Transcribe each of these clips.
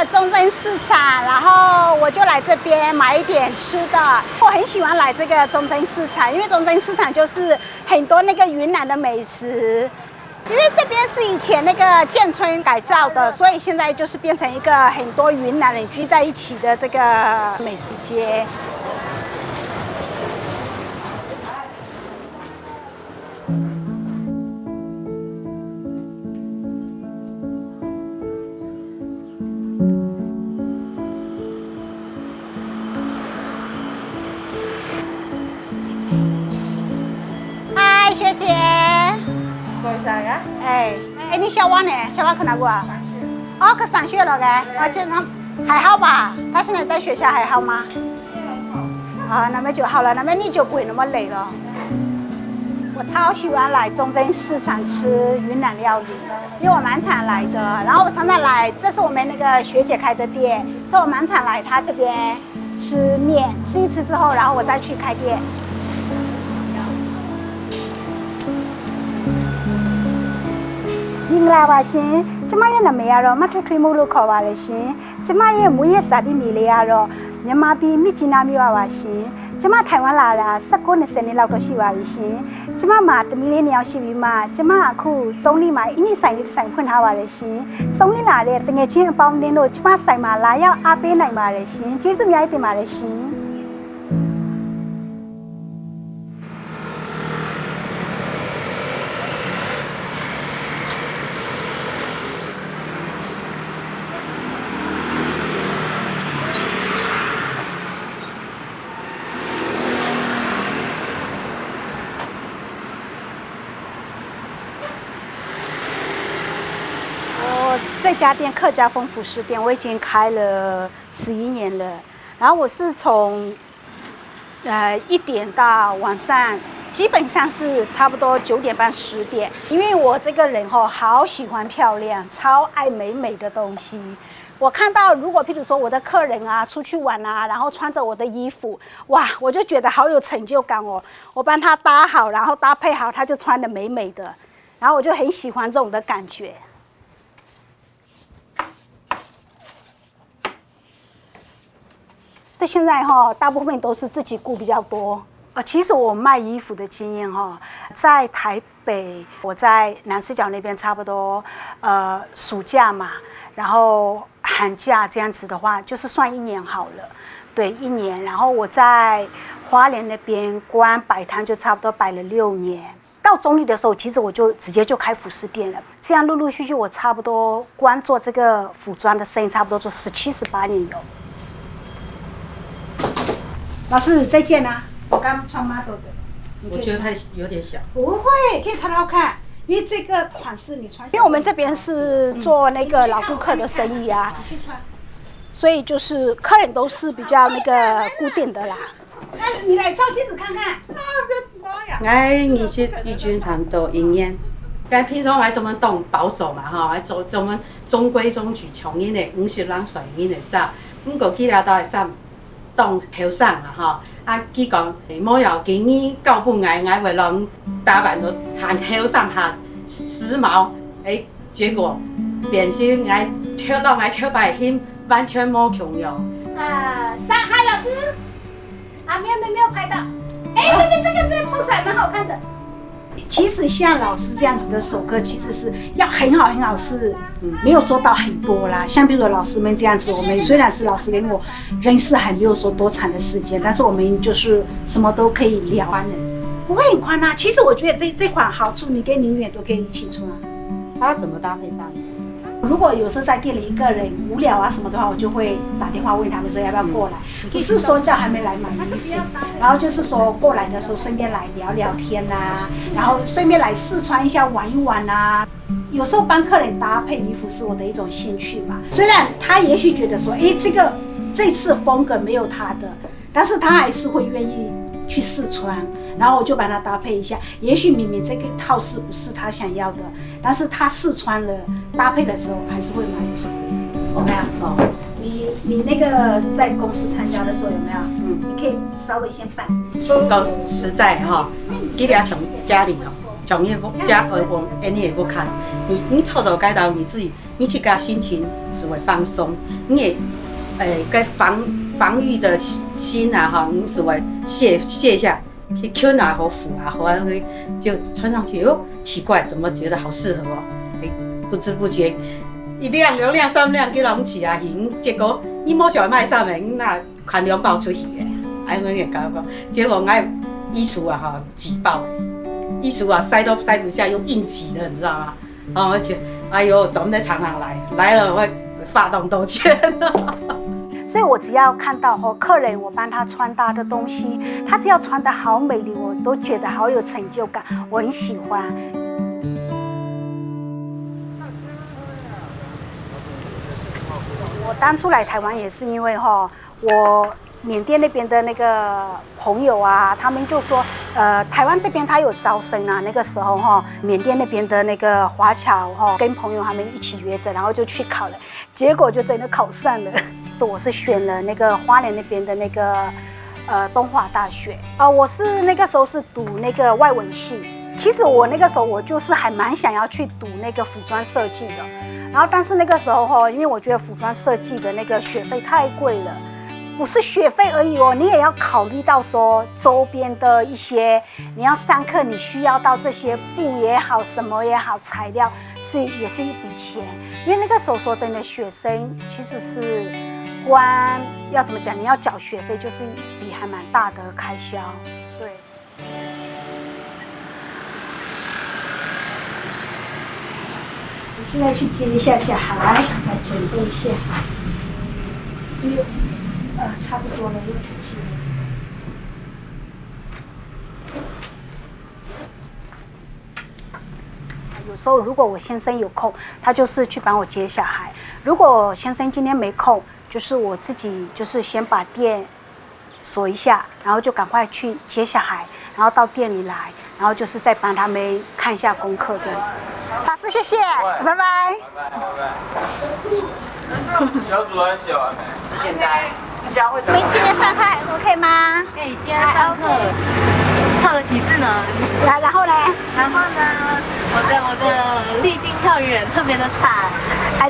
个中正市场，然后我就来这边买一点吃的。我很喜欢来这个中正市场，因为中正市场就是很多那个云南的美食。因为这边是以前那个建村改造的，所以现在就是变成一个很多云南人聚在一起的这个美食街。嗨，学姐。你小娃呢？小娃去哪个啊？哦，去上学了该。啊，这那还好吧？他现在在学校还好吗？很好。啊，那么就好了，那么你就不会那么累了。我超喜欢来中正市场吃云南料理，因为我蛮常来的。然后我常常来，这是我们那个学姐开的店，所以我蛮常来她这边吃面，吃一次之后，然后我再去开店。မင်္ဂလာပါရှင်ကျမရဲ့နာမည်ကတော့မထွတ်ထွေးမိုးလို့ခေါ်ပါတယ်ရှင်ကျမရဲ့မွေးရစာတိမြေလေးကတော့မြန်မာပြည်မြစ်ကြီးနားမြို့ပါရှင်ကျမထိုင်ဝမ်လာတာ19-20နှစ်လောက်တော့ရှိပါပြီရှင်ကျမမှာတမီးလေး2ယောက်ရှိပြီးမှကျမအခုစုံလီမှာအင်းကြီးဆိုင်လေးတစ်ဆိုင်ဖွင့်ထားပါတယ်ရှင်စုံလီလာတဲ့တငယ်ချင်းအပေါင်းအသင်းတို့ကျမဆိုင်မှာလာရောက်အားပေးနိုင်ပါတယ်ရှင်ကျေးဇူးအများကြီးတင်ပါတယ်ရှင်这家店客家风服饰店我已经开了11年了，然后我是从1点到晚上，基本上是差不多9点半10点，因为我这个人好喜欢漂亮，超爱美的东西。我看到如果譬如说我的客人啊出去玩啊，然后穿着我的衣服，哇，我就觉得好有成就感哦。我帮他搭好，然后搭配好，他就穿得美的，然后我就很喜欢这种的感觉。现在大部分都是自己雇比较多。其实我卖衣服的经验在台北，我在南势角那边差不多暑假嘛，然后寒假这样子的话，就是算1年好了，对，1年。然后我在花莲那边光摆摊就差不多摆了6年。到中立的时候，其实我就直接就开服饰店了。这样陆陆续续，我差不多光做这个服装的生意，差不多做17、18年有。老师再见啊！我刚穿 model 的，我觉得它有点小。不会，可以很好看，因为这个款式你穿。因为我们这边是做那个老顾客的生意啊，所以就是客人都是比较那个固定的啦。那你来照镜子看看。啊，我的妈呀！我已经差不多1年。该平常我们懂保守嘛哈，做我们中规中矩，穷人的50人随人的衫，不过其他都会衫。当后生嘛吼，佢讲冇要今年到本我为了打扮到行后生下时髦，结果变成我跳摆很完全冇穷用。嗨老师，没有拍到，这个 pose 还蛮好看的。其实像老师这样子的首歌，其实是要很好是没有说到很多啦。像比如说老师们这样子，我们虽然是老师跟我认识还没有说多长的时间，但是我们就是什么都可以聊。不会很宽啊。其实我觉得这款好处，你跟宁远都可以一起穿。它怎么搭配上？如果有时候在店里一个人无聊啊什么的话，我就会打电话问他们说要不要过来，不是说叫他们来买衣服，然后就是说过来的时候顺便来聊聊天啊，然后顺便来试穿一下玩一玩啊。有时候帮客人搭配衣服是我的一种兴趣嘛，虽然他也许觉得说，这次风格没有他的，但是他还是会愿意去试穿。然后我就把它搭配一下，也许明明这个套式不是他想要的，但是他试穿了搭配的时候还是会买足。有没有？你那个在公司参加的时候有没有？你可以稍微先办。讲实在哈，记得从家里从业加往你也不看，你错走该到你自己，你去个心情是会放松，你也该防御的心啊哈，你是会卸一下，去 Q 啊和辅啊和就穿上去，哟，奇怪，怎么觉得好适合哦？不知不觉1两2两3两，叫人起啊行，结果你摸小卖上面，那看2包出去的，哎，我也搞讲，结果俺衣橱啊哈挤爆，衣橱啊塞都塞不下，用硬挤的，你知道吗？然后我觉得，哎呦，咱们得常常来了会发动兜圈。所以我只要看到客人我帮他穿搭的东西，他只要穿得好美丽，我都觉得好有成就感，我很喜欢。我当初来台湾也是因为我缅甸那边的那个朋友啊，他们就说，台湾这边他有招生啊。那个时候缅甸那边的那个华侨跟朋友他们一起约着，然后就去考了，结果就真的考上了。我是选了那个花莲那边的那个东华大学我是那个时候是读那个外文系。其实我那个时候我就是还蛮想要去读那个服装设计的，然后但是那个时候因为我觉得服装设计的那个学费太贵了。不是学费而已你也要考虑到说周边的一些，你要上课你需要到这些布也好，什么也好，材料也是一笔钱。因为那个时候说真的，学生其实是光要怎么讲，你要缴学费就是一笔还蛮大的开销。对。你现在去接一下小孩，来准备一下。差不多了，又举起了。有时候如果我先生有空，他就是去帮我接小孩；如果先生今天没空，就是我自己就是先把店锁一下，然后就赶快去接小孩，然后到店里来，然后就是再帮他们看一下功课这样子。老师，谢谢，拜拜。小组很久啊，简单。你今天上课还 OK 吗？可以，今天上课上了体适能。然后呢？然后呢，我的立定跳远特别的惨。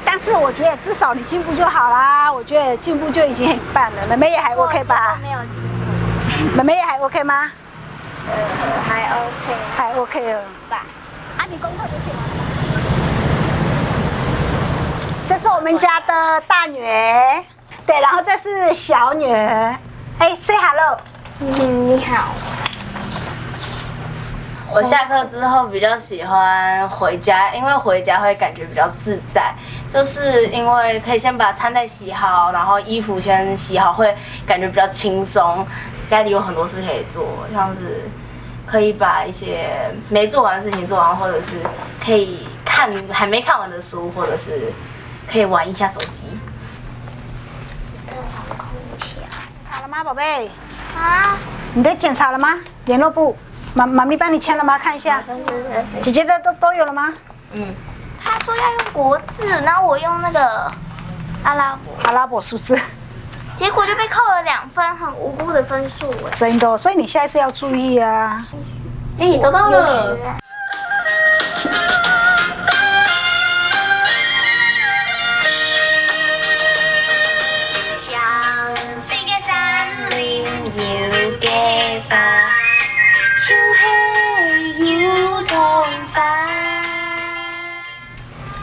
但是我觉得至少你进步就好啦。我觉得进步就已经很棒了。妹妹也还 OK 吧？没有进步。妹妹也还 OK 吗？还 OK。还 OK 了吧？你功课都写完了？这是我们家的大女儿。对，然后这是小女儿。say hello。你好。我下课之后比较喜欢回家，因为回家会感觉比较自在，就是因为可以先把餐袋洗好，然后衣服先洗好，会感觉比较轻松。家里有很多事可以做，像是可以把一些没做完的事情做完，或者是可以看还没看完的书，或者是可以玩一下手机。查了吗，宝贝？啊？你的检查了吗？联络簿，妈咪帮你签了吗？看一下。姐姐的都有了吗？他说要用国字，然后我用那个阿拉伯数字，结果就被扣了2分，很无辜的分数真的，所以你下一次要注意啊。找到了。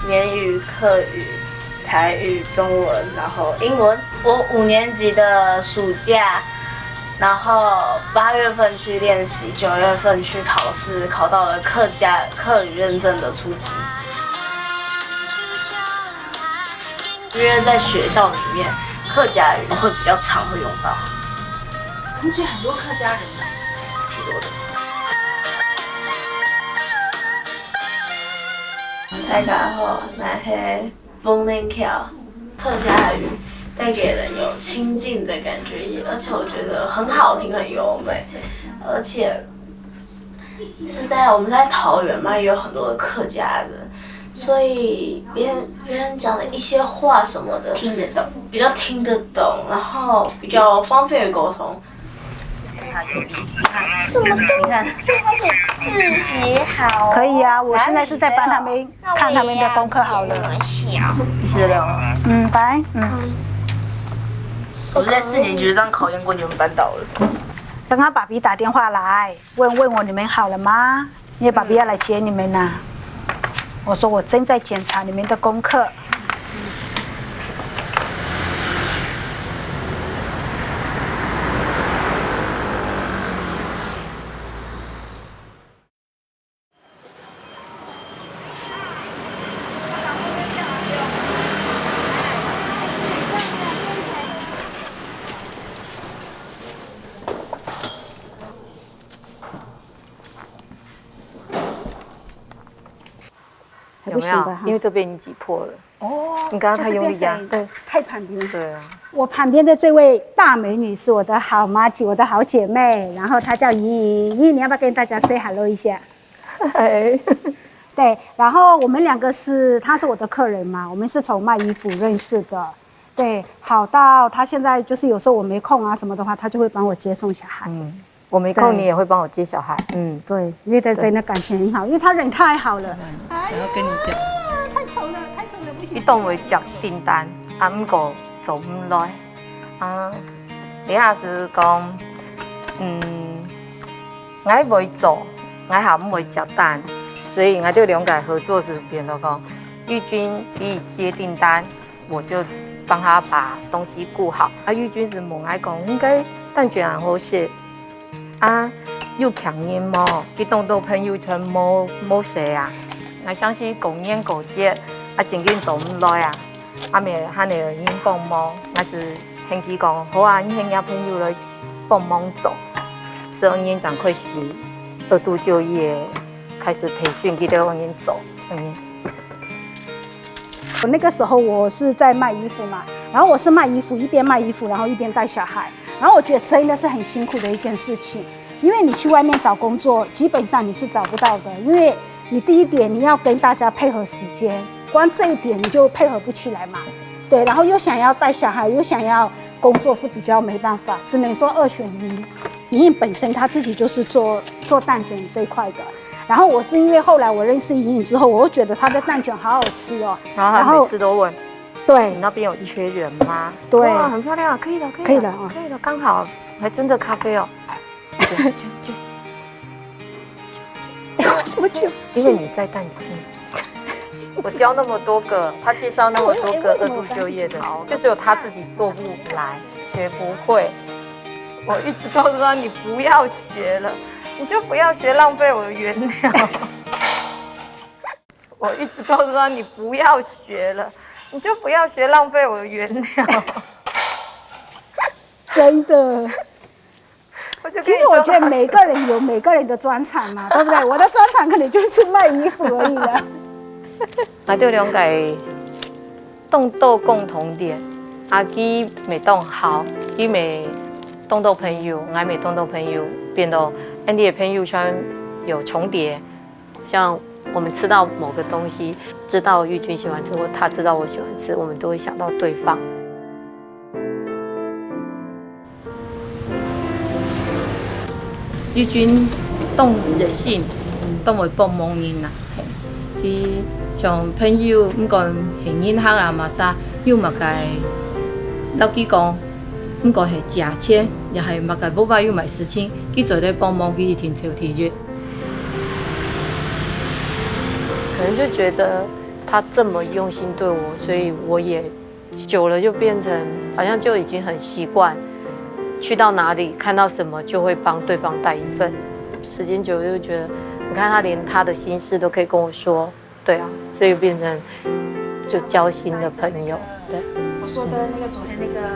缅语、客语、台语、中文，然后英文。我5年级的暑假，然后8月份去练习，9月份去考试，考到了客语认证的初级。因为在学校里面，客家语会比较常会用到。同学很多客家人的，挺多的。菜干后，那些风铃桥，客家语带给人有亲近的感觉，而且我觉得很好听，很优美，而且我们在桃园嘛，也有很多的客家人，所以别人讲的一些话什么的，听得懂，比较听得懂，然后比较方便于沟通。他有理。你看，怎么跟你看，这开始字写好？可以啊，我现在是在帮他们看他们的功课好了。小，你写得了吗？来，我是在4年级就这样考验过你们班导了。刚刚爸比打电话来问我你们好了吗？因为爸比要来接你们呢。我说我正在检查你们的功课。有没有？因为这边已经挤破了。哦，你刚刚太用力压，对，太旁边。对啊。我旁边的这位大美女是我的好妈姐，我的好姐妹，然后她叫怡怡。怡怡，你要不要跟大家 say hello 一下？哎，对，然后我们两个她是我的客人嘛，我们是从卖衣服认识的。对，好到她现在就是有时候我没空啊什么的话，她就会帮我接送小孩。我没空，你也会帮我接小孩。对，因为她真的感情很好，因为她人太好了。我要跟你讲，太丑了，太丑了，不行。你当为接订单，不过做唔来。你下是讲，我袂做，我还唔会接单，所以我就两个合作是变到讲，玉君可以接订单，我就帮他把东西顾好。玉君是问我讲，应该蛋卷很好食。又强音么？佢当到朋友圈冇写啊！我相信共演共接，前景做唔耐啊！咪喊你人帮忙，我是听佢讲好啊，你请朋友来帮忙做，所以讲开始2度就业，开始培训，佢都往人走。我那个时候我是在卖衣服嘛，然后我是卖衣服，一边卖衣服，然后一边带小孩。然后我觉得真的是很辛苦的一件事情，因为你去外面找工作，基本上你是找不到的，因为你第一点你要跟大家配合时间，光这一点你就配合不起来嘛。对，然后又想要带小孩，又想要工作，是比较没办法，只能说2选1。莹莹本身她自己就是做蛋卷这一块的，然后我是因为后来我认识莹莹之后，我又觉得她的蛋卷好好吃哦，然后每次都问。对，你那边有缺人吗？对，哇，很漂亮，可以了，可以了，可以了，刚好，还真的咖啡哦。为什么去？因为你在蛋卷。我教那么多个，他介绍那么多个2度就业的，就只有他自己做不来，学不会。我一直告诉他，你不要学了，你就不要学，浪费我的原料。我一直告诉他，你不要学了。你就不要学，浪费我的原料。真的。其实我觉得每个人有每个人的专长嘛，对不对？我的专长可能就是卖衣服而已了。我哋两个动到共同点，阿基没动好，伊没动到朋友，我没动到朋友，变到 Andy 的朋友圈有重叠，像。我们吃到某个东西，知道玉君喜欢吃，或他知道我喜欢吃，我们都会想到对方。玉君懂热心，懂会帮忙人啦。伊像朋友，唔讲现银行啊嘛啥，又嘛该老几讲，唔讲系借钱，又系嘛该冇把又买事情，佢做咧帮忙佢停潮体育。可能就觉得他这么用心对我，所以我也久了就变成好像就已经很习惯，去到哪里看到什么就会帮对方带一份。时间久了就觉得，你看他连他的心事都可以跟我说，对啊，所以变成就交心的朋友。对，我说的那个昨天那个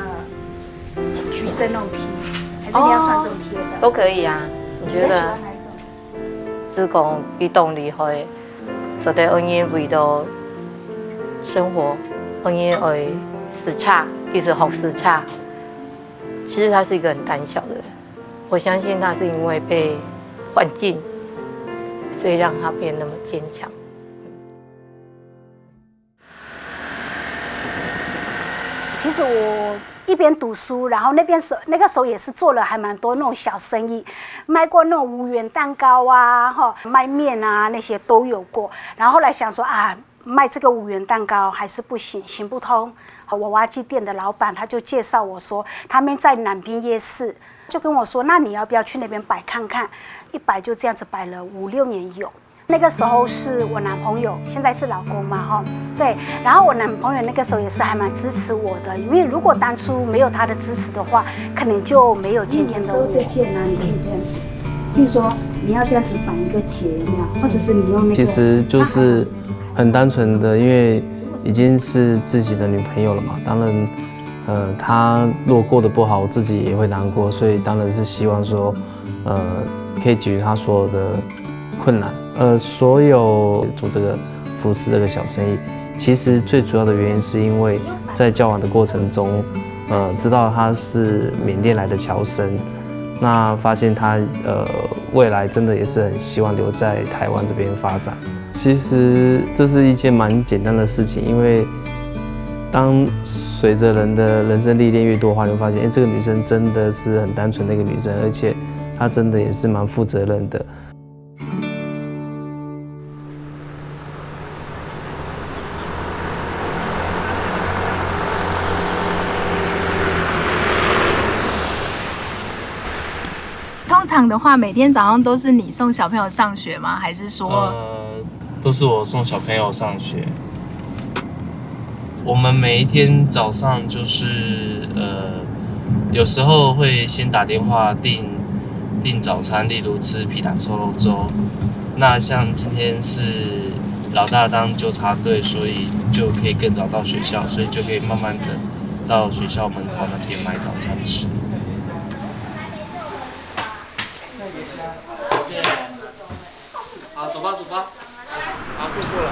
橘色那种 T， 还是你要穿这种 T 的？都可以啊。你觉得？喜欢哪一种？是讲伊动力会。做得恩人为了生活，恩人会时差，一直好时差。其实他是一个很胆小的人，我相信他是因为被环境，所以让他变那么坚强。其实我一边读书，然后那个时候也是做了还蛮多那种小生意，卖过那种5元蛋糕啊，卖面啊那些都有过。然后后来想说啊，卖这个5元蛋糕还是不行，行不通。娃娃机店的老板他就介绍我说，他们在南滨夜市，就跟我说，那你要不要去那边摆看看？一摆就这样子摆了5、6年有。那个时候是我男朋友，现在是老公嘛，对。然后我男朋友那个时候也是还蛮支持我的，因为如果当初没有他的支持的话，可能就没有今天的我。收这件啊，你可以这样子，比如说你要这样子绑一个结，有没有？或者是你用那个。其实就是很单纯的，因为已经是自己的女朋友了嘛，当然，她如果过得不好，我自己也会难过，所以当然是希望说，可以解决她所有的困难。所有做这个服饰这个小生意，其实最主要的原因是因为在交往的过程中，知道他是缅甸来的侨生，那发现他未来真的也是很希望留在台湾这边发展。其实这是一件蛮简单的事情，因为当随着人的人生历练越多的话，你会发现，这个女生真的是很单纯的一个女生，而且她真的也是蛮负责任的。通常的话，每天早上都是你送小朋友上学吗？还是说？都是我送小朋友上学。我们每一天早上就是有时候会先打电话订早餐，例如吃皮蛋瘦肉粥。那像今天是老大当纠察队，所以就可以更早到学校，所以就可以慢慢的到学校门口那边买早餐吃。谢谢。好，走吧，走吧。好，过了。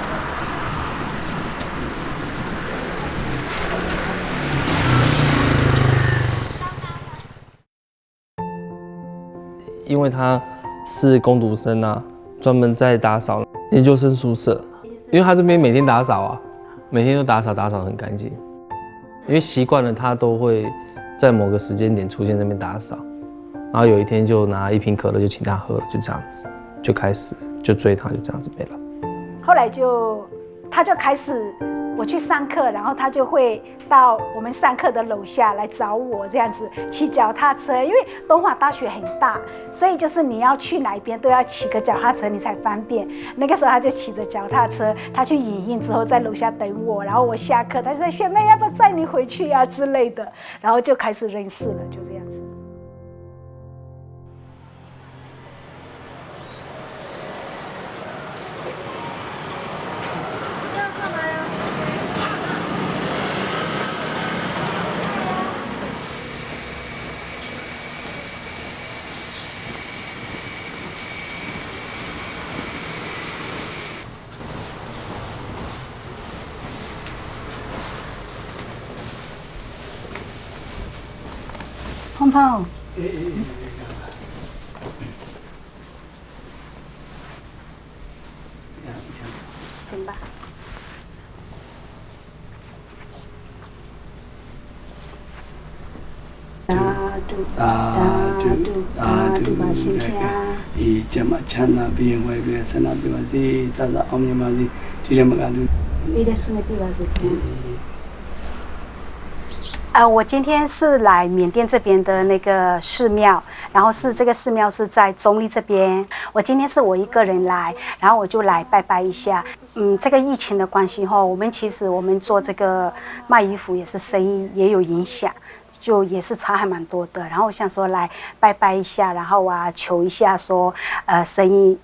因为他是工读生啊，专门在打扫研究生宿舍。因为他这边每天打扫啊，每天都打扫很干净。因为习惯了，他都会在某个时间点出现这边打扫。然后有一天就拿1瓶可乐就请他喝了，就这样子就开始就追他，就这样子没了。后来他就开始我去上课，然后他就会到我们上课的楼下来找我，这样子骑脚踏车。因为东华大学很大，所以就是你要去哪边都要骑个脚踏车你才方便。那个时候他就骑着脚踏车，他去影印之后在楼下等我，然后我下课，他就说学妹要不要载你回去啊之类的，然后就开始认识了，就这样子。碰碰，等吧。Đa-du bà xin kha. Chama chana bi ngoi bi sana bi ma zi za za om ma zi ji ma ga du. Bi de su ne bi ba zi. 我今天是来缅甸这边的那个寺庙，然后这个寺庙是在中立这边。我今天是我一个人来，然后我就来拜拜一下。这个疫情的关系后，我们做这个卖衣服也是生意也有影响，就也是差还蛮多的。然后我想说来拜拜一下，然后求一下说，生意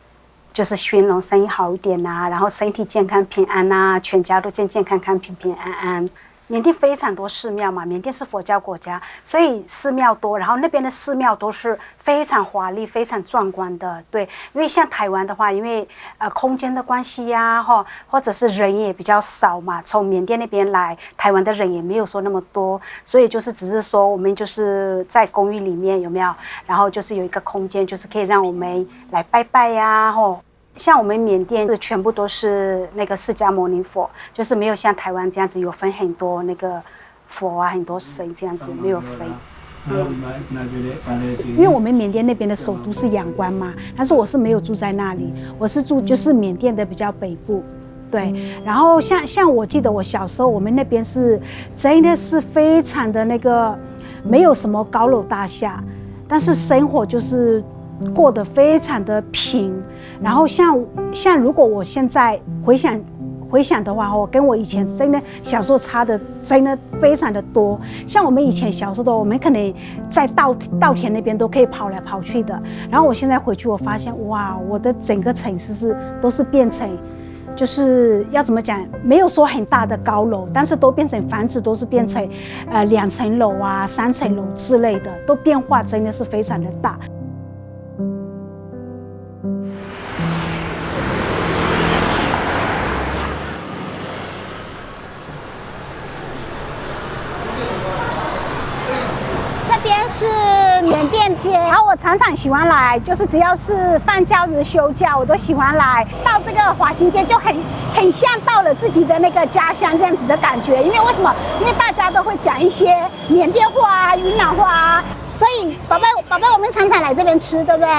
就是熏龙生意好一点啊，然后身体健康平安啊，全家都健健康康平平安安。缅甸非常多寺庙嘛，缅甸是佛教国家，所以寺庙多，然后那边的寺庙都是非常华丽、非常壮观的。对，因为像台湾的话，因为空间的关系呀，或者是人也比较少嘛，从缅甸那边来，台湾的人也没有说那么多，所以就是只是说我们就是在公寓里面有没有，然后就是有一个空间，就是可以让我们来拜拜呀，像我们缅甸全部都是那个释迦牟尼佛，就是没有像台湾这样子有分很多那个佛啊，很多神这样子，没有飞。因为我们缅甸那边的首都是仰光嘛，但是我是没有住在那里，我是住就是缅甸的比较北部。对，然后像我记得我小时候，我们那边是真的是非常的那个，没有什么高楼大厦，但是生活就是过得非常的平。然后像如果我现在回想的话，我跟我以前真的小时候差的真的非常的多。像我们以前小时候，我们可能在稻田那边都可以跑来跑去的。然后我现在回去，我发现哇，我的整个城市都是变成。就是要怎么讲，没有说很大的高楼，但是都变成房子都是变成2层楼啊、3层楼之类的，都变化真的是非常的大。这边是缅甸街，然后我常常喜欢来，就是只要是放假日休假，我都喜欢来。到这个华新街就很像到了自己的那个家乡这样子的感觉。因为为什么？因为大家都会讲一些缅甸话啊、云南话啊，所以宝贝，我们常常来这边吃，对不对？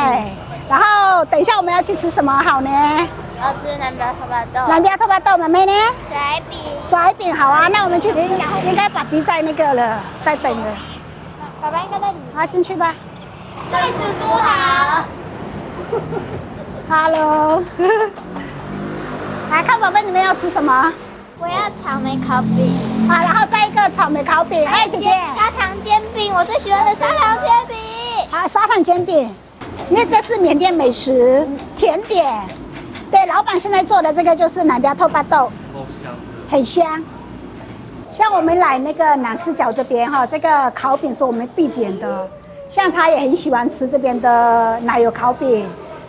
然后等一下我们要去吃什么好呢？要吃南标拖把豆。南标拖把豆，妹妹呢？甩饼。甩饼好啊，那我们去吃。然后应该爸比在那个了，在等了。爸爸应该在里面。好，进去吧。对，猪猪好。Hello。来看宝贝，你们要吃什么？我要草莓烤饼。好，然后再一个草莓烤饼。哎，姐姐。砂糖煎饼，我最喜欢的砂糖煎饼。好，砂糖煎饼，因为这是缅甸美食甜点。对，老板现在做的这个就是南标透巴豆，超香的，很香。像我们来那个南势角这边哈，这个烤饼是我们必点的。像他也很喜欢吃这边的奶油烤饼，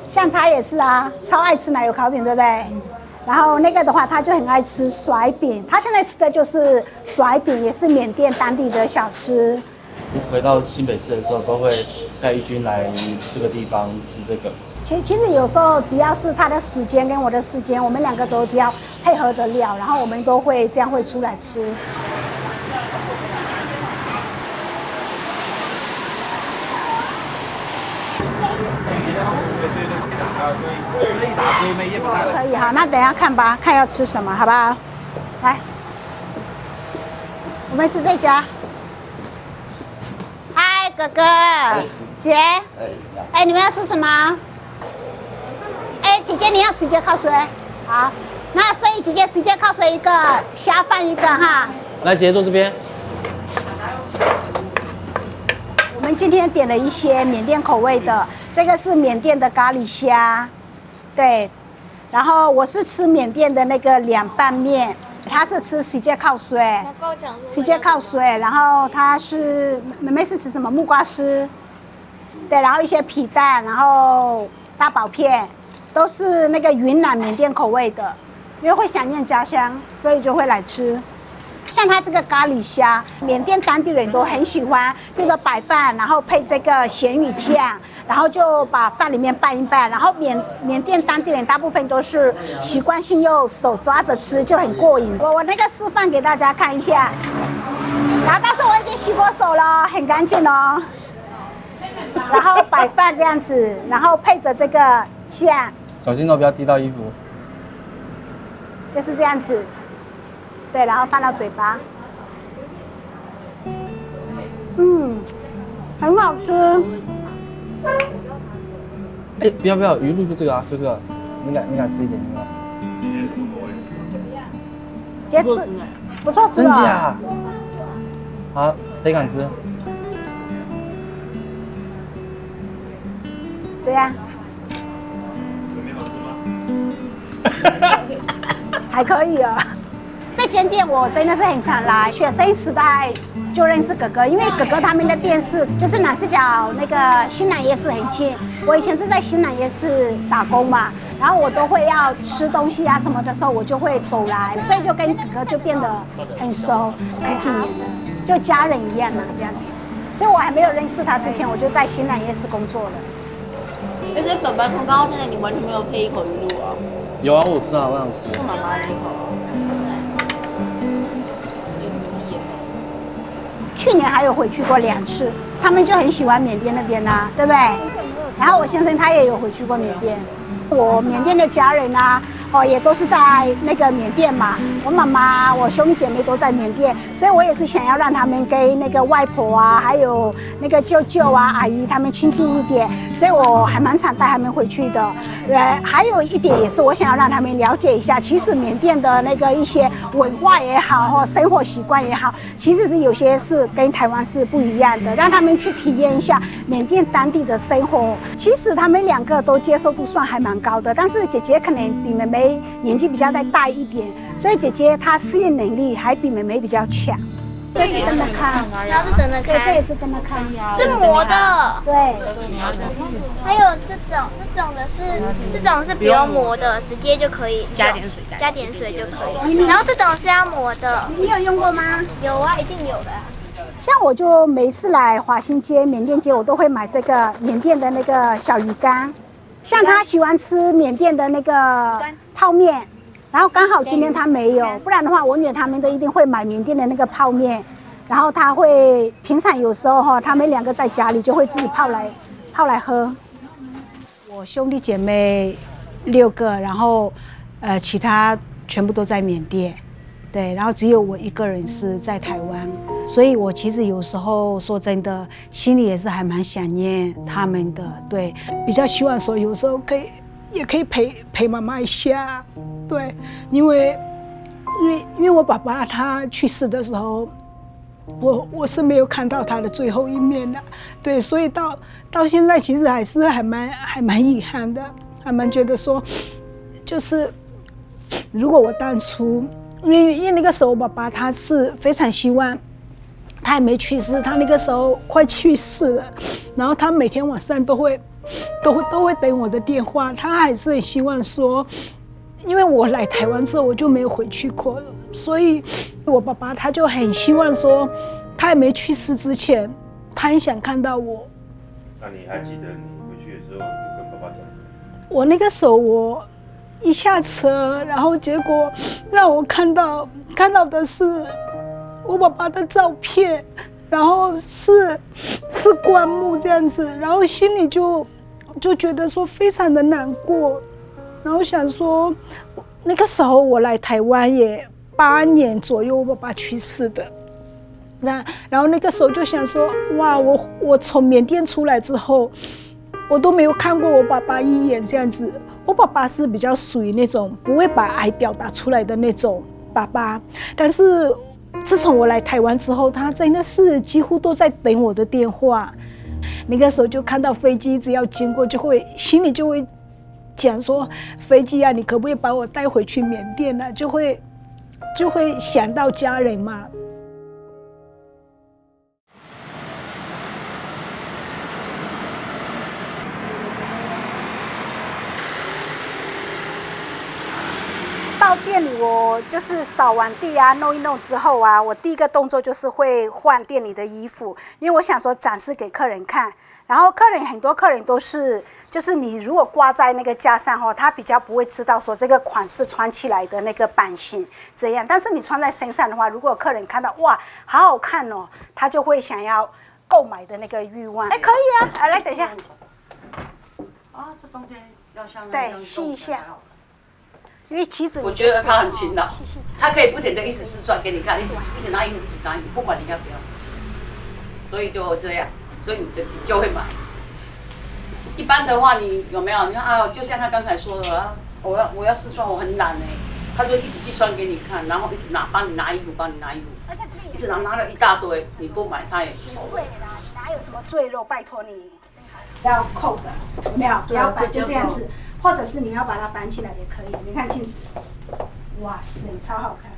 像他也是啊，超爱吃奶油烤饼，对不对？然后那个的话，他就很爱吃甩饼，他现在吃的就是甩饼，也是缅甸当地的小吃。回到新北市的时候，都会带义军来这个地方吃这个。其实有时候只要是他的时间跟我的时间，我们两个都只要配合得了，然后我们都会这样会出来吃。可以好，那等一下看吧，看要吃什么，好不好？来，我们吃这家。嗨，哥哥，姐，哎，你们要吃什么？哎，姐姐，你要直接靠水。好，那所以姐姐直接靠水一个，虾饭一个哈。来，姐姐坐这边。我们今天点了一些缅甸口味的，这个是缅甸的咖喱虾，对。然后我是吃缅甸的那个凉拌面，他是吃直接靠水，直接靠水。然后他是妹妹是吃什么木瓜丝，对，然后一些皮蛋，然后大薄片。都是那个云南缅甸口味的，因为会想念家乡，所以就会来吃。像它这个咖喱虾，缅甸当地人都很喜欢，比如说白饭，然后配这个咸鱼酱，然后就把饭里面拌一拌。然后缅甸当地人大部分都是习惯性用手抓着吃，就很过瘾。我那个示范给大家看一下，然后但是我已经洗过手了，很干净哦。然后白饭这样子，然后配着这个酱。小心都不要滴到衣服。就是这样子，对，然后放到嘴巴，很好吃。哎，不要，鱼露就这个啊，就这个，你敢吃一点，你敢？直接吃，不错吃哦。真假？好，谁敢吃？这样。还可以啊，这间店我真的是很常来，学生时代就认识哥哥，因为哥哥他们的店是就是南势角那个新南夜市很近，我以前是在新南夜市打工嘛，然后我都会要吃东西啊什么的时候，我就会走来，所以就跟哥哥就变得很熟，10几年了，就家人一样啊这样子。所以我还没有认识他之前，我就在新南夜市工作了。而且本白从刚到现在，你完全没有配一口鱼露啊？有啊，我知道，我想吃。就妈妈那一口。去年还有回去过2次，他们就很喜欢缅甸那边啊，对不对？然后我先生他也有回去过缅甸，我缅甸的家人啊。也都是在那个缅甸嘛，我妈妈、我兄弟姐妹都在缅甸，所以我也是想要让他们跟那个外婆啊，还有那个舅舅啊、阿姨他们亲近一点，所以我还蛮常带他们回去的。还有一点也是我想要让他们了解一下，其实缅甸的那个一些文化也好，或生活习惯也好，其实是有些是跟台湾是不一样的，让他们去体验一下缅甸当地的生活。其实他们2个都接受度算还蛮高的，但是姐姐可能比妹妹年纪比较再大一点，所以姐姐她适应能力还比妹妹比较强。这是真的看，然后是真的对，这也是真的看，是磨的。对，还有这种是不用磨的，直接就可以加点水就可以。然后这种是要磨的，你有用过吗？有啊，一定有的。像我就每次来华新街、缅甸街，我都会买这个缅甸的那个小鱼干。像他喜欢吃缅甸的那个泡面，然后刚好今天他没有，不然的话我女儿他们都一定会买缅甸的那个泡面，然后他会平常有时候他们2个在家里就会自己泡来喝。我兄弟姐妹6个，然后其他全部都在缅甸，对，然后只有我一个人是在台湾，所以我其实有时候说真的，心里也是还蛮想念他们的，对，比较希望说有时候也可以陪妈妈一下，对，因为我爸爸他去世的时候，我是没有看到他的最后一面的，对，所以到现在其实还蛮遗憾的，还蛮觉得说，就是如果我当初。因为那个时候，爸爸他是非常希望，他还没去世，他那个时候快去世了，然后他每天晚上都会等我的电话，他还是很希望说，因为我来台湾之后我就没有回去过了，所以我爸爸他就很希望说，他还没去世之前，他很想看到我。那你还记得你回去的时候有跟爸爸讲什么？我那个时候我。一下车，然后结果让我看到的是我爸爸的照片，然后是棺木这样子，然后心里就觉得说非常的难过，然后想说那个时候我来台湾也8年左右，我爸爸去世的，然后那个时候就想说，哇，我从缅甸出来之后，我都没有看过我爸爸一眼这样子。我爸爸是比较属于那种不会把爱表达出来的那种爸爸，但是自从我来台湾之后，他真的是几乎都在等我的电话。那个时候就看到飞机只要经过，心里就会讲说，飞机啊，你可不可以把我带回去缅甸啊？就会想到家人嘛。到店里我就是扫完地啊，弄一弄之后啊，我第一个动作就是会换店里的衣服，因为我想说展示给客人看。然后很多客人都是，就是你如果挂在那个架上他比较不会知道说这个款式穿起来的那个版型怎样。但是你穿在身上的话，如果有客人看到哇，好好看哦，他就会想要购买的那个欲望。可以啊，来等一下。这中间要像对，细一下。因为棋子，我觉得他很勤劳，他可以不停的一直试穿给你看，一直拿衣服，一直拿衣服，不管你要不要，所以就这样，所以你就会买。一般的话，你有没有？你看就像他刚才说的啊，我要试穿，我很懒他就一直去穿给你看，然后一直帮你拿衣服，一直拿了一大堆，你不买他也不收。不会啦，哪有什么赘肉？拜托你，要扣的，有没有？不要摆，就这样子。或者是你要把它绑起来也可以，你看镜子，哇塞，超好看。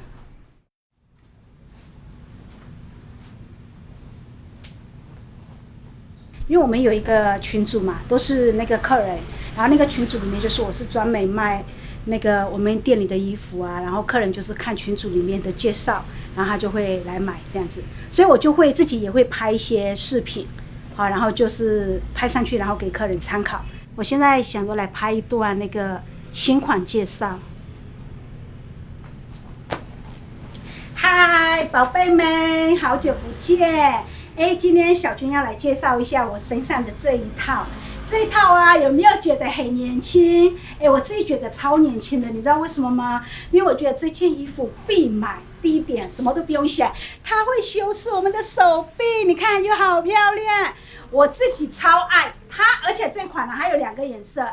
因为我们有一个群组嘛，都是那个客人，然后那个群组里面就是我是专门卖那个我们店里的衣服啊，然后客人就是看群组里面的介绍，然后他就会来买这样子，所以我就会自己也会拍一些视频，好，然后就是拍上去，然后给客人参考。我现在想着来拍一段那个新款介绍。嗨，宝贝们，好久不见！今天小军要来介绍一下我身上的这一套。这一套啊，有没有觉得很年轻？我自己觉得超年轻的，你知道为什么吗？因为我觉得这件衣服必买。第一点，什么都不用想，它会修饰我们的手臂，你看又好漂亮，我自己超爱它。而且这款呢还有2个颜色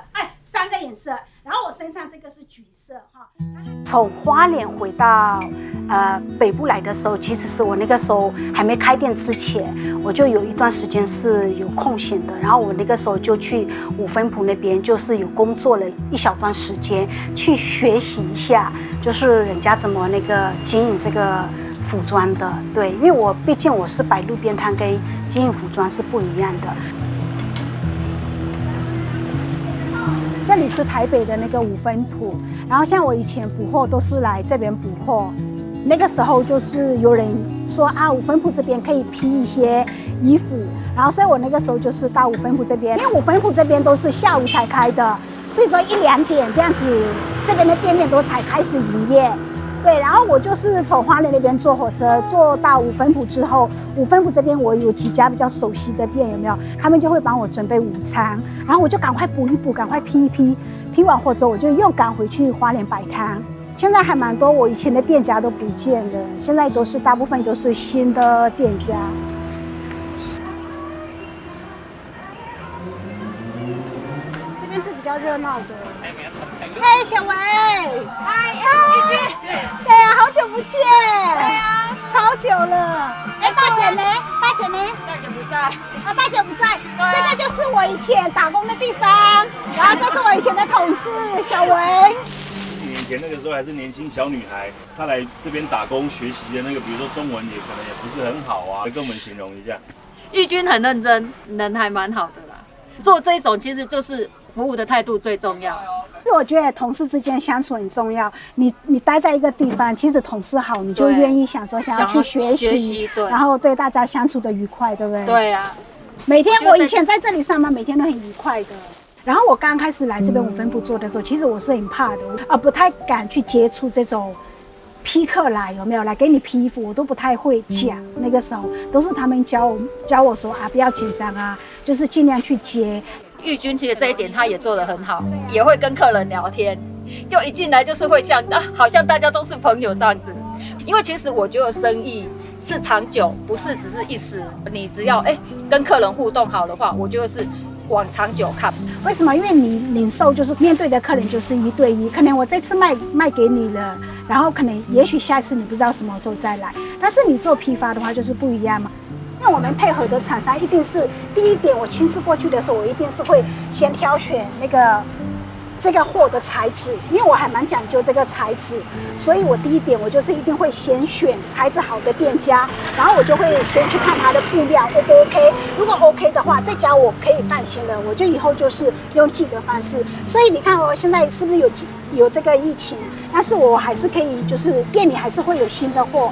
，3个颜色。然后我身上这个是橘色哈。从花莲回到北部来的时候，其实是我那个时候还没开店之前，我就有一段时间是有空闲的，然后我那个时候就去五分埔那边，就是有工作了一小段时间，去学习一下，就是人家怎么那个经营这个服装的。对，因为毕竟我是摆路边摊，跟经营服装是不一样的。这里是台北的那个五分埔，然后像我以前补货都是来这边补货，那个时候就是有人说啊，五分埔这边可以批一些衣服，然后所以我那个时候就是到五分埔这边，因为五分埔这边都是下午才开的，比如说1、2点这样子，这边的店面都才开始营业。对，然后我就是从花莲那边坐火车坐到五分埔之后，五分埔这边我有几家比较熟悉的店，有没有？他们就会帮我准备午餐，然后我就赶快补一补，赶快批一批，批完货之后我就又赶回去花莲摆摊。现在还蛮多我以前的店家都不见了，现在大部分都是新的店家。这边是比较热闹的。嘿，小维，嗨，玉君，对啊，好久不见，对啊，超久了。大姐呢？大姐呢？大姐不在。啊，大姐不在。这个就是我以前打工的地方，然后这是我以前的同事小维。10年前那个时候还是年轻小女孩，她来这边打工学习的那个，比如说中文也可能也不是很好啊，跟我们形容一下。玉君很认真，人还蛮好的啦。做这一种其实就是服务的态度最重要。我觉得同事之间相处很重要。你待在一个地方，其实同事好，你就愿意想要去学习，然后对大家相处的愉快，对不对？对啊。每天我以前在这里上班，每天都很愉快的。然后我刚开始来这边五分埔做的时候，其实我是很怕的，不太敢去接触这种批客来，有没有来给你批衣服，我都不太会讲。那个时候都是他们教我说啊，不要紧张啊，就是尽量去接。玉君其实这一点他也做得很好，也会跟客人聊天，就一进来就是会像好像大家都是朋友这样子。因为其实我觉得生意是长久，不是只是一时。你只要跟客人互动好的话，我觉得是往长久看。为什么？因为你零售就是面对的客人就是1对1，可能我这次卖给你了，然后可能也许下一次你不知道什么时候再来，但是你做批发的话就是不一样嘛。那我们配合的厂商一定是第一点，我亲自过去的时候，我一定是会先挑选这个货的材质，因为我还蛮讲究这个材质，所以我第一点我就是一定会先选材质好的店家，然后我就会先去看它的布料 O 不 OK， 如果 OK 的话，这家我可以放心了，我就以后就是用寄的方式。所以你看现在是不是有这个疫情，但是我还是可以，就是店里还是会有新的货。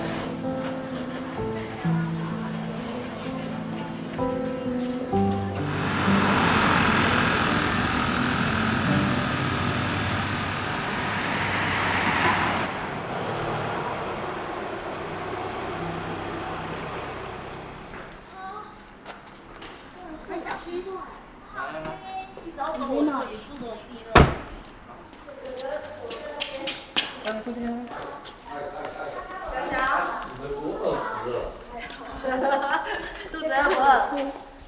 肚子饿不饿？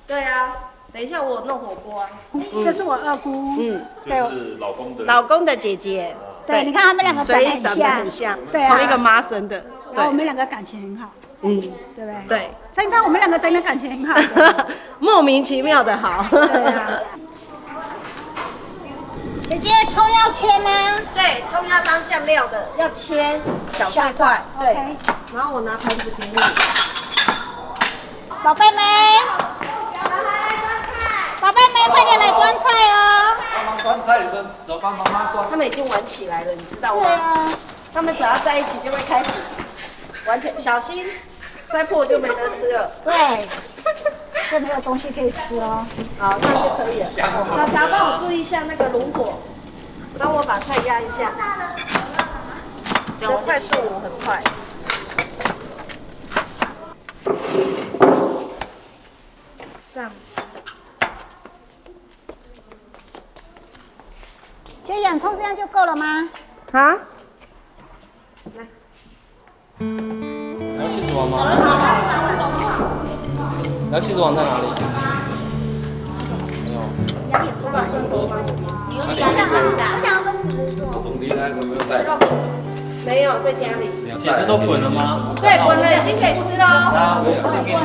对啊，等一下我弄火锅啊。这是我二姑，就是老公的姐姐。对，你看他们2个长得很像，对啊，同一个妈生的。然后我们2个感情很好，对不对？对。所以你看我们2个真的感情很好，莫名其妙的好。对啊。姐姐，葱要切吗？对，葱要当酱料的，要切小碎块。对。然后我拿盘子给你。宝贝们，宝贝们，快点来端菜哦！帮忙端菜的，走，帮妈妈端。他们已经玩起来了，你知道吗？对啊。他们只要在一起就会开始玩起，小心摔破就没得吃了。对，就没有东西可以吃哦。好，这样就可以了。小乔，帮我注意一下那个炉火，帮我把菜压一下。这快速炉很快。上色。姐，洋葱这样就够了吗？啊？你要起司王吗？你要起司王在哪里？压力不大，顺手吗？我想要跟子做。没有，在家里。铁子都滚了吗？对，滚了，已经可以吃喽。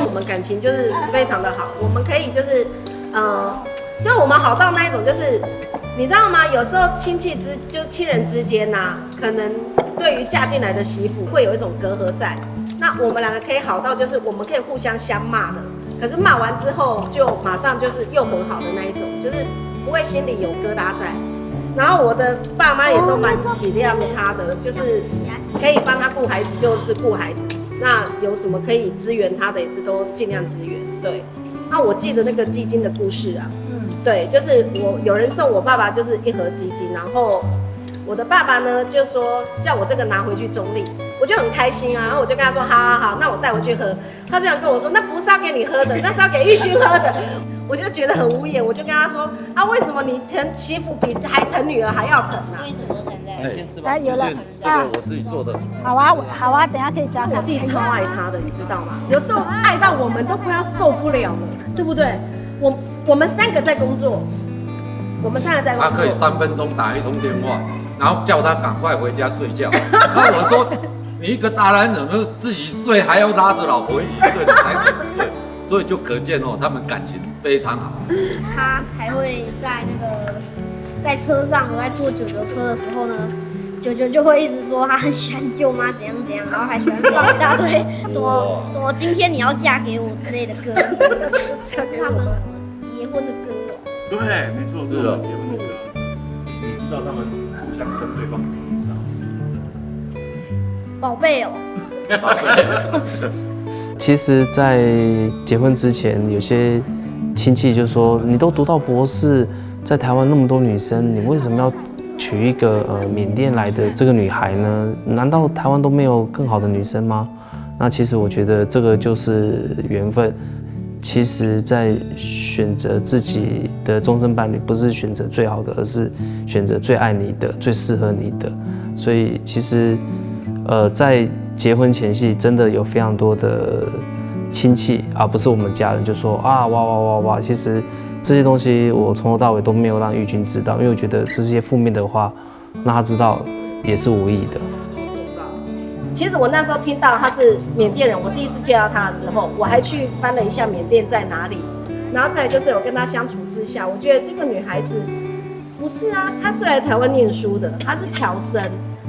我们感情就是非常的好，我们可以就是，就我们好到那一种，就是你知道吗？有时候亲人之间呐，可能对于嫁进来的媳妇会有一种隔阂在。那我们两个可以好到就是我们可以互相相骂的，可是骂完之后就马上就是又和好的那一种，就是不会心里有疙瘩在。然后我的爸妈也都蛮体谅他的，就是可以帮他顾孩子，就是顾孩子。那有什么可以支援他的，也是都尽量支援。对，那我记得那个基金的故事啊，对，就是有人送我爸爸就是一盒基金，然后我的爸爸呢就说叫我这个拿回去中立，我就很开心啊，然后我就跟他说好，那我带回去喝。他就想跟我说，那不是要给你喝的，那是要给玉君喝的。我就觉得很无言，我就跟他说啊，为什么你疼媳妇比疼女儿还要疼啊？先吃吧。来，有了，这个我自己做的。好啊，等下可以教他。我弟超爱他的，你知道吗？有时候爱到我们都快要受不了了，对不对？我们3个在工作，他可以3分钟打1通电话，然后叫他赶快回家睡觉。然后我说，你一个大男人，自己睡还要拉着老婆一起睡，你才肯睡。所以就可见哦，他们感情非常好。他还会在车上，我在坐九九车的时候呢，九九就会一直说他很喜欢舅妈怎样，然后还喜欢放一大堆什么今天你要嫁给我之类的歌，是他们结婚的歌哦。对，没错，是的，结婚的歌。你知道他们互相称对方什么名字吗？宝贝哦。宝贝。其实，在结婚之前，有些亲戚就说：“你都读到博士，在台湾那么多女生，你为什么要娶一个缅甸来的这个女孩呢？难道台湾都没有更好的女生吗？”那其实我觉得这个就是缘分。其实，在选择自己的终身伴侣，不是选择最好的，而是选择最爱你的、最适合你的。所以，其实，在结婚前夕真的有非常多的亲戚啊，不是我们家人，就说啊哇，其实这些东西我从头到尾都没有让玉君知道，因为我觉得这些负面的话，让他知道也是无益的。其实我那时候听到他是缅甸人，我第一次见到他的时候，我还去翻了一下缅甸在哪里，然后再来就是有跟他相处之下，我觉得这个女孩子不是啊，她是来台湾念书的，她是侨生。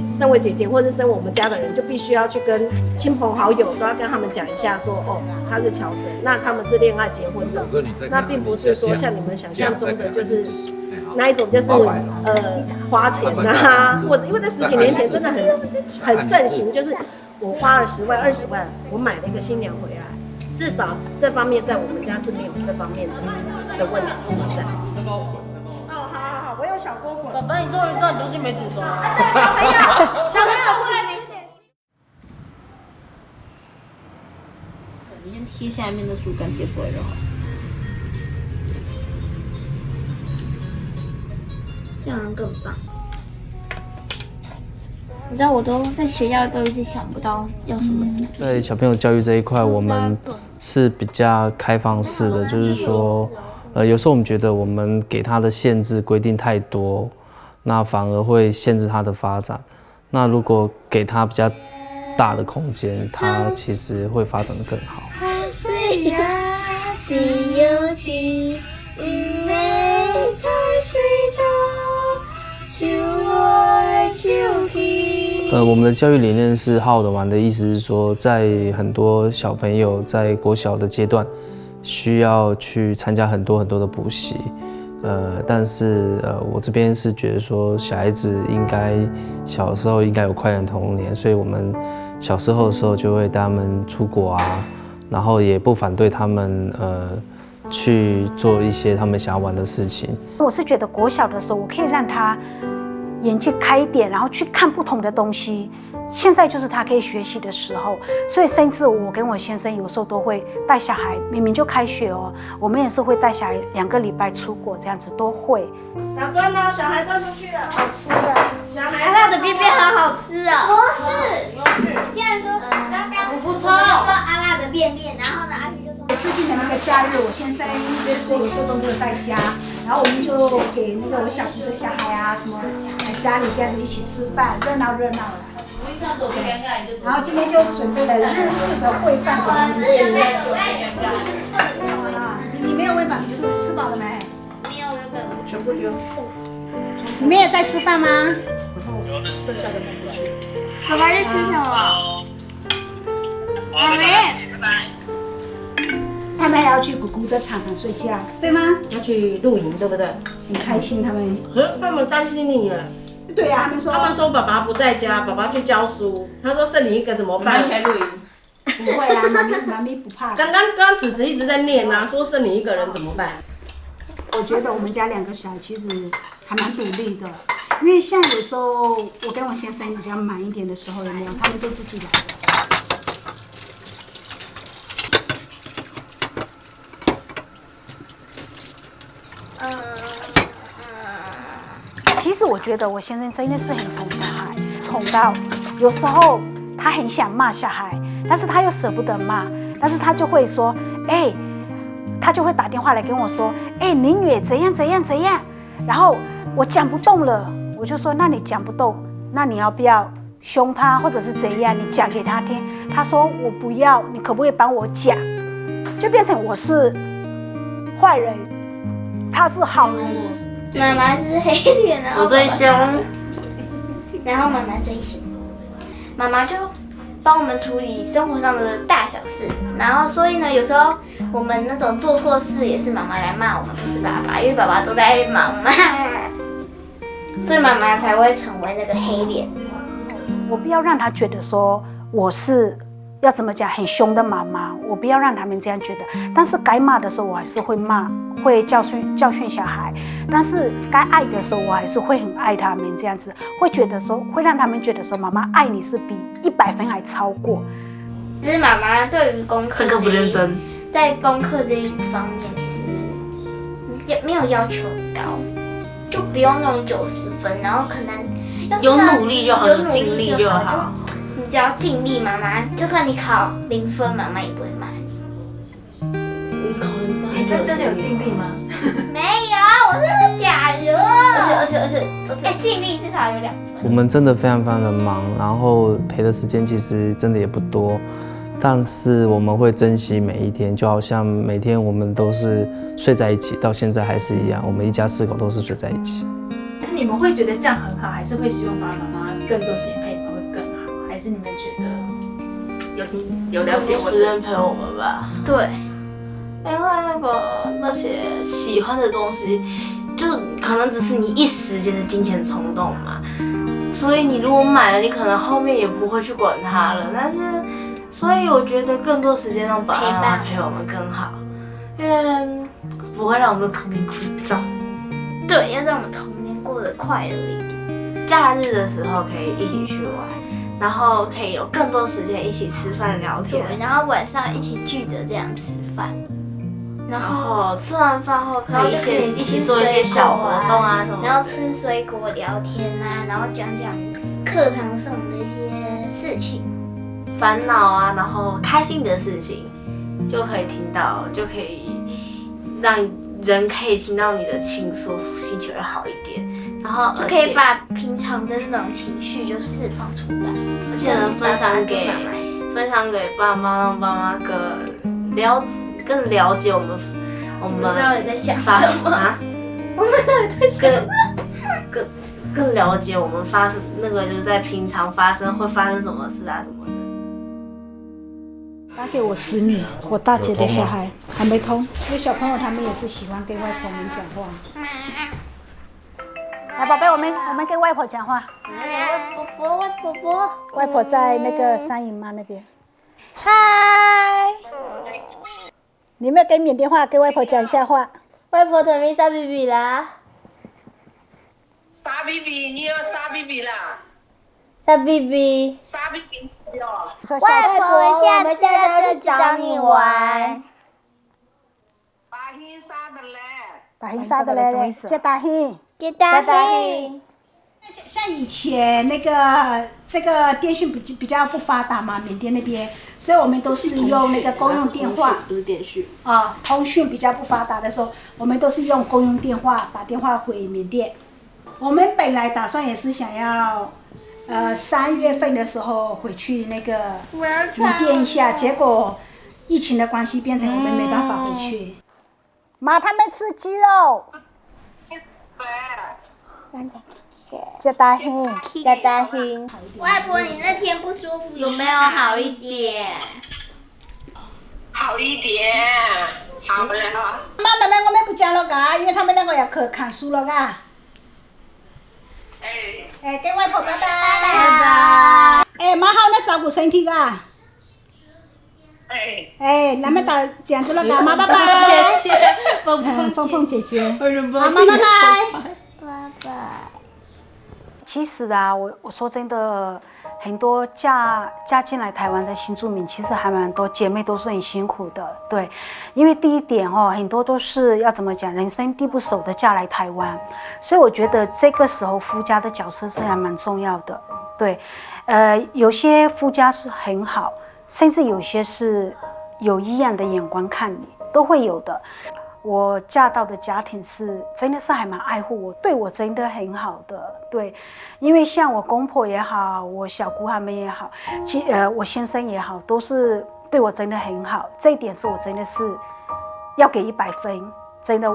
身为姐姐或者身为我们家的人，就必须要去跟亲朋好友都要跟他们讲一下说，哦，他是侨生，那他们是恋爱结婚的，那并不是说像你们想象中的就是那一种就是花钱啊，或者因为在10几年前真的很盛行，就是我花了10万20万，我买了一个新娘回来，至少这方面在我们家是没有这方面的问题存在。好，我有小锅滚。宝宝，你终于知道你东西没煮熟了。小朋友过来明显。你先贴下面的树干贴出来就好。这样更棒。你知道我都在学校都一直想不到要什么。在小朋友教育这一块，我们是比较开放式的，就是说。有时候我们觉得我们给他的限制规定太多，那反而会限制他的发展。那如果给他比较大的空间，他其实会发展得更好。我们的教育理念是好的玩的意思是说，在很多小朋友在国小的阶段。需要去参加很多的补习，但是我这边是觉得说小孩子应该小时候应该有快乐童年，所以我们小时候的时候就会带他们出国啊，然后也不反对他们去做一些他们想要玩的事情。我是觉得国小的时候，我可以让他眼界开一点，然后去看不同的东西。现在就是他可以学习的时候，所以甚至我跟我先生有时候都会带小孩，明明就开学哦，我们也是会带小孩2个礼拜出国，这样子都会。打断了，小孩端出去了，好吃的。小孩阿辣的便便好好吃哦。不是，你竟然说刚刚不错。说阿辣的便便，然后呢，阿姨就说最近的那个假日，我先生就是有时候都没有在家，然后我们就给那个我小姑的小孩啊什么来家里这样子一起吃饭，热闹热闹的。然后今天就准备了日式的烩饭给他们吃。你没有喂饱，你吃饱了没？没有喂饱，全部丢。你们也在吃饭吗？剩下的拿去。爸爸在吃什么？妈咪。他们还要去姑姑的厂睡觉，对吗？要去露营，对不对？很开心，他们。可是他们担心你了。对呀、他们说爸爸不在家，爸爸去教书。他说剩你一个怎么办？露营。不会啊，妈咪不怕。刚子子一直在念啊，说剩你一个人怎么办？我觉得我们家2个小孩其实还蛮独立的，因为像有时候我跟我先生比较忙一点的时候，有没有？他们都自己来的。其实我觉得我先生真的是很宠小孩，宠到有时候他很想骂小孩，但是他又舍不得骂，但是他就会说，他就会打电话来跟我说，你女儿怎样怎样怎样，然后我讲不动了，我就说，那你讲不动，那你要不要凶他或者是怎样？你讲给他听。他说我不要，你可不可以帮我讲？就变成我是坏人，他是好人。妈妈是黑脸，然后我最凶，然后妈妈最凶，妈妈就帮我们处理生活上的大小事，然后所以呢，有时候我们那种做错事也是妈妈来骂我们，不是爸爸，因为爸爸都在忙嘛，所以妈妈才会成为那个黑脸。我不要让他觉得说我是要怎么讲很凶的妈妈，我不要让他们这样觉得。但是该骂的时候我还是会骂，会教训小孩。但是该爱的时候我还是会很爱他们，这样子会觉得说会让他们觉得说妈妈爱你是比100分还超过。只是妈妈对于功课上课不认真，在功课这一方面其实没有要求很高，就不用那种90分，然后可能有努力就好，有尽力就好。你只要尽力，妈妈就算你考0分，妈妈也不会骂你。你考0分真的有尽力吗？没有，我真的假的。而且，尽力至少有2分。我们真的非常非常的忙，然后陪的时间其实真的也不多，但是我们会珍惜每一天，就好像每天我们都是睡在一起，到现在还是一样，我们一家4口都是睡在一起。是你们会觉得这样很好，还是会希望爸爸妈妈更多时间陪你们会更好？还是你们觉得有了解我时间陪我们吧？对，因为那些喜欢的东西，就可能只是你一时间的金钱冲动嘛。所以你如果买了，你可能后面也不会去管它了。但是，所以我觉得更多时间让爸爸妈妈陪我们更好，因为不会让我们的童年枯燥。对，要让我们童年过得快乐一点。假日的时候可以一起去玩，然后可以有更多时间一起吃饭聊天。对，然后晚上一起聚着这样吃饭。然后吃完饭后可以一起做一些小活动啊什么的，然后吃水果聊天啊，然后讲课堂上的一些事情、烦恼啊，然后开心的事情，就可以听到，就可以让人可以听到你的倾诉，心情会好一点。然后可以把平常的那种情绪就释放出来，而且能分享给爸妈，让爸妈更了解我们到底在想什么啊？我们到底在想什么？更了解我们发生那个就是在平常会发生什么事啊什么的。打给我侄女，我大姐的小孩还没通，因为小朋友他们也是喜欢跟外婆们讲话。来，宝贝，我们跟外婆讲话。外婆，外婆在那个三姨妈那边。嗨。你有没有跟缅甸话跟外婆讲一下话？外婆的米莎比比啦。傻 BB， 你有傻 BB 啦？傻 BB。傻 BB 哦。外婆，我们现在去找你玩。大兴啥的嘞？大兴啥的嘞？叫大兴。叫大兴。像以前这个电讯比较不发达嘛，缅甸那边，所以我们都是用那个公用电话。不是电讯。啊，通讯比较不发达的时候，我们都是用公用电话打电话回缅甸。我们本来打算也是想要，3月份的时候回去那个缅甸一下，结果疫情的关系变成我们没办法回去。妈，他们吃鸡肉。叫大兴，叫大兴。外婆，你那天不舒服有没有好一点？好一点，好了。妈，妹妹，我们不讲了嘎，因为他们2个要去看书了嘎。哎，跟外婆拜拜。拜拜。哎，妈好，那照顾身体嘎。哎，那么到这样子了嘎，妈拜拜。姐姐，凤凤姐姐。妈妈拜拜。拜拜。其实啊，我说真的，很多嫁进来台湾的新住民，其实还蛮多姐妹都是很辛苦的，对，因为第一点哦，很多都是要怎么讲，人生地不熟的嫁来台湾，所以我觉得这个时候夫家的角色是还蛮重要的，对，有些夫家是很好，甚至有些是有异样的眼光看你，都会有的。我嫁到的家庭是真的是还蛮爱护我，对我真的很好的，对，因为像我公婆也好，我小姑他们也好，我先生也好，都是对我真的很好，这一点是我真的是要给100分，真的，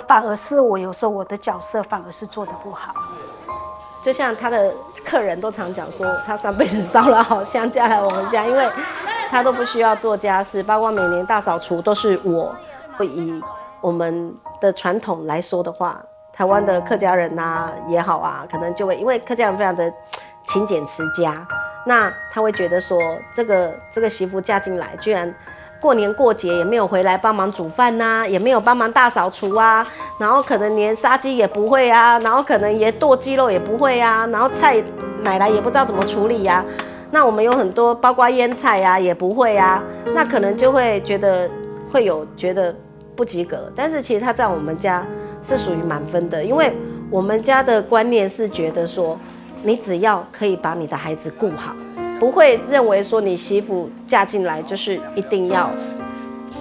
反而是我有时候我的角色反而是做得不好。就像他的客人都常讲说，他上辈子烧了好香嫁来我们家，因为他都不需要做家事，包括每年大扫除都是我。以我们的传统来说的话，台湾的客家人啊也好啊，可能就会因为客家人非常的勤俭持家，那他会觉得说，这个媳妇嫁进来，居然过年过节也没有回来帮忙煮饭呐，也没有帮忙大扫除啊，然后可能连杀鸡也不会啊，然后可能也剁鸡肉也不会啊，然后菜买来也不知道怎么处理啊。那我们有很多包括腌菜啊也不会啊，那可能就会觉得不及格，但是其实他在我们家是属于满分的，因为我们家的观念是觉得说，你只要可以把你的孩子顾好，不会认为说你媳妇嫁进来就是一定要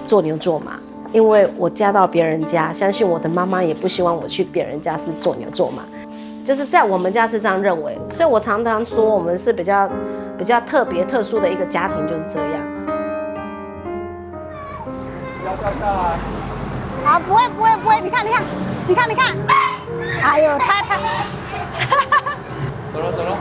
做牛做马，因为我嫁到别人家，相信我的妈妈也不希望我去别人家是做牛做马，就是在我们家是这样认为，所以我常常说我们是比较特别特殊的一个家庭，就是这样。好，不会，你看，哎呦，他，走了，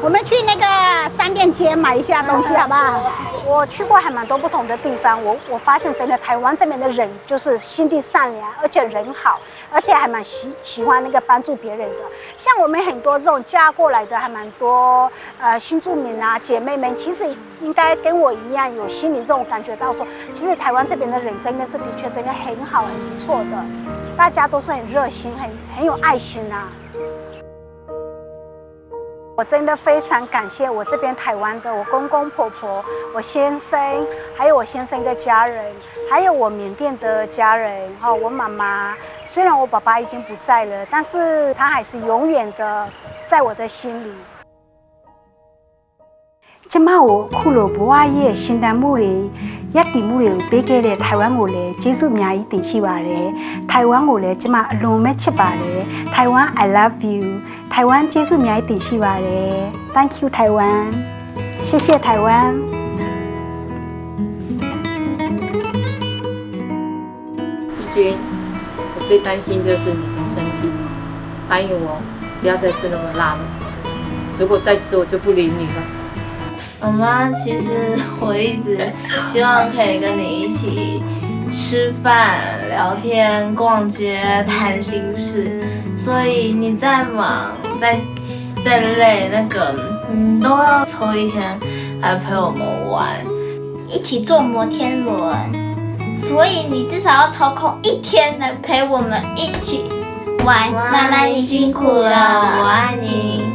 我们去那个商店街买一下东西，好不好？我去过还蛮多不同的地方，我发现真的台湾这边的人就是心地善良，而且人好，而且还蛮喜欢那个帮助别人的。像我们很多这种嫁过来的还蛮多新住民啊姐妹们，其实应该跟我一样有心里这种感觉到说，其实台湾这边的人真的是的确真的很好很不错的，大家都是很热心很有爱心啊。我真的非常感谢我这边台湾的我公公婆婆、我先生，还有我先生的家人，还有我缅甸的家人，我妈妈。虽然我爸爸已经不在了，但是他还是永远的在我的心里。即马我苦萝卜啊耶，新南木嘞，一点木嘞，别个嘞台湾我嘞，接受名一定是话嘞，台湾我嘞，即马龙咩七八嘞，台湾 I love you， 台湾接受名一定是话嘞 ，Thank you 台湾，谢谢台湾。义军，我最担心就是你的身体，答应我不要再吃那么辣了，如果再吃我就不理你了。妈妈，其实我一直希望可以跟你一起吃饭、聊天、逛街、谈心事，所以你再忙、再累，都要抽一天来陪我们玩，一起坐摩天轮。所以你至少要抽空1天来陪我们一起妈妈你辛苦了，我爱你。